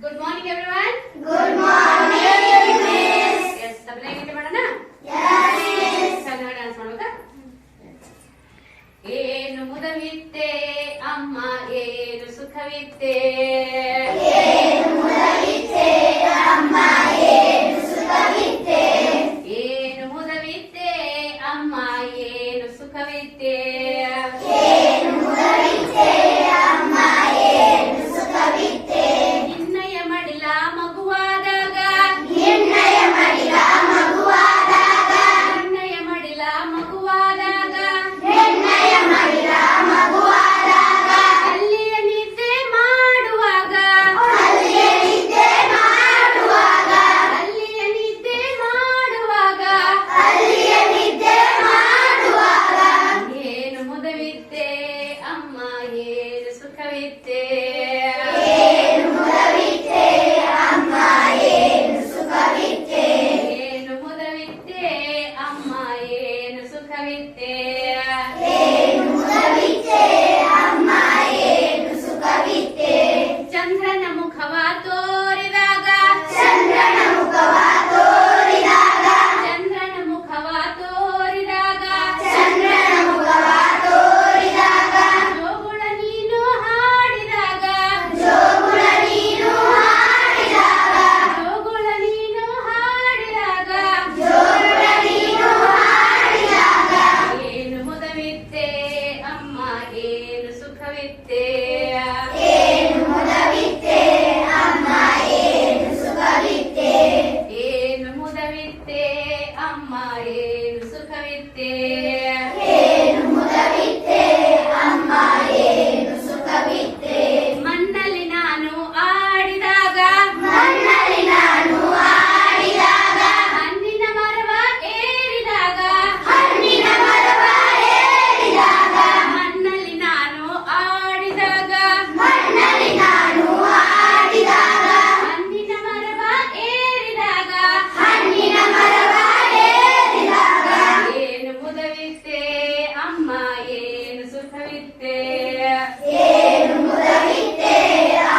Good morning, everyone. Good morning, Miss. Yes, ತಪ್ಪಲೆ ಗಂಟೆ ಮಾಡೋಣ. Yes, Miss. Kannada dance ಮಾಡೋದಾ? ಏನು ಮುದವಿತ್ತೆ ಅಮ್ಮ ಏನು ಸುಖವಿತ್ತೆ. ಏನು ಮುದವಿತ್ತೆ ಅಮ್ಮ ಏನು ಸುಖವಿತ್ತೆ. ಏನು ಮುದವಿತ್ತೆ ಅಮ್ಮ ಏನು ಸುಖವಿತ್ತೆ. ಏನು ಮುದವಿತ್ತೆ ಅಮ್ಮ ಏನು ಸುಖವಿತ್ತೆ. ನಿನ್ನಯ ಮಡಿಲ ಮಗುವಾದಾಗ ನಿನ್ನಯ ಮಡಿಲ ಮಗುವಾದಾಗ ನಿನ್ನಯ ಮಡಿಲ ಮಗುವಾದಾಗ ನಿನ್ನಯ ಮಡಿಲ ಮಗುವಾದಾಗ ಅಲ್ಲಿಯ ನಿದ್ದೆ ಮಾಡುವಾಗ ಅಲ್ಲಿಯ ನಿದ್ದೆ ಮಾಡುವಾಗ ಅಲ್ಲಿಯ ನಿದ್ದೆ ಮಾಡುವಾಗ ಅಲ್ಲಿಯ ನಿದ್ದೆ ಮಾಡುವಾಗ ಏನು ಮುದವಿತ್ತೆ ಅಮ್ಮ ಏನು ಸುಖವಿತ್ತೆ. ಏನು ಮುದವಿತ್ತೆ ಅಮ್ಮ ಏನು ಸುಖವಿತ್ತೆ. ಏನು ಮುದವಿತ್ತೆ ಅಮ್ಮ ಏನು ಸುಖವಿತ್ತೆ. ಏನು ಮುದವಿತ್ತೆ ಅಮ್ಮ ಏನು ಸುಖವಿತ್ತೆ. ಚಂದ್ರನ ಮುಖವ ತೋರಿದಾಗ ಚಂದ್ರನ ಮುಖವ ತೋರಿದಾಗ ಚಂದ್ರನ ಮುಖವ ತೋರಿದಾಗ ಚಂದ್ರನ ಮುಖವ ತೋರಿದಾಗ ಜೋಗುಳ ನೀನು ಹಾಡಿದಾಗ ಜೋಗುಳ ನೀನು ಹಾಡಿದಾಗ ಜೋಗುಳ ನೀನು ಹಾಡಿದಾಗ ಜೋಗುಳ ನೀನು ಹಾಡಿದಾಗ ಏನು ಮುದವಿತ್ತೆ ಅಮ್ಮ ಏನು ಸುಖವಿತ್ತೆ. ಏನು ಮುದವಿತ್ತೆ ಅಮ್ಮ ಏನು ಸುಖವಿತ್ತೆ. ಏನು ಮುದವಿತ್ತೆ ಅಮ್ಮ ಏನು ಸುಖವಿತ್ತೆ. ಏನು ಮುದವಿತ್ತೆ ಅಮ್ಮ ಏನು ಸುಖವಿತ್ತೆ. ಮಣ್ಣಲ್ಲಿ ನಾನು ಆಡಿದಾಗ ಮಣ್ಣಲ್ಲಿ ನಾನು ಆಡಿದಾಗ ಹಣ್ಣಿನ ಮರವ ಏರಿದಾಗ ಹಣ್ಣಿನ ಮರವ ಏರಿದಾಗ ಮಣ್ಣಲ್ಲಿ ನಾನು ಆಡಿದಾಗ ಮಣ್ಣಲ್ಲಿ ನಾನು ಆಡಿದಾಗ ಹಣ್ಣಿನ ಮರವ ಏರಿದಾಗ ಹಣ್ಣಿನ ಮರವ ಏರಿದಾಗ ಏನು ಮುದವಿತ್ತೆ ಅಮ್ಮ ಏನು ಸುಖವಿತ್ತೆ. ಏನು ಮುದವಿತ್ತೆ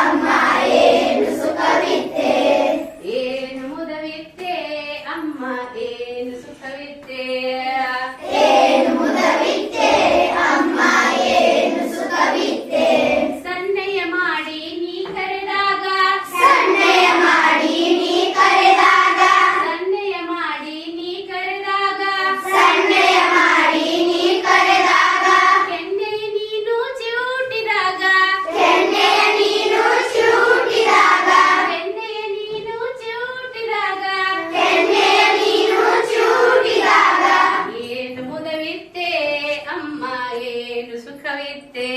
ಅಮ್ಮ ಏನು ಸುಖವಿತ್ತೆ. ಏನು ಮುದವಿತ್ತೆ ಅಮ್ಮ ಏನು ಸುಖವಿತ್ತೆ. ಏನು ಮುದವಿತ್ತೆ ಅಮ್ಮ ಏನು ಸುಖವಿತ್ತೆ. ಸನ್ನೆಯ ಮಾಡಿ ನೀ ಕರೆದಾಗ ಸನ್ನೆಯ ಮಾಡಿ ನೀ ಕರೆದಾಗ ಸನ್ನೆಯ ಮಾಡಿ ನೀ ಕರೆದಾಗ ಸನ್ನೆಯ ಮಾಡಿ ನೀ ಕರೆದಾಗ ಕೆನ್ನೆಯ ನೀನು ಚಿವುಟಿದಾಗ ಕೆನ್ನೆಯ ನೀನು ಚೂಟಿದಾಗ ಕೆನ್ನೆಯ ನೀನು ಚಿವುಟಿದಾಗ ಕೆನ್ನೆಯ ನೀನು ಚೂಟಿದಾಗ ಏನು ಮುದವಿತ್ತೆ ಅಮ್ಮ ಏನು ಸುಖವಿತ್ತೆ.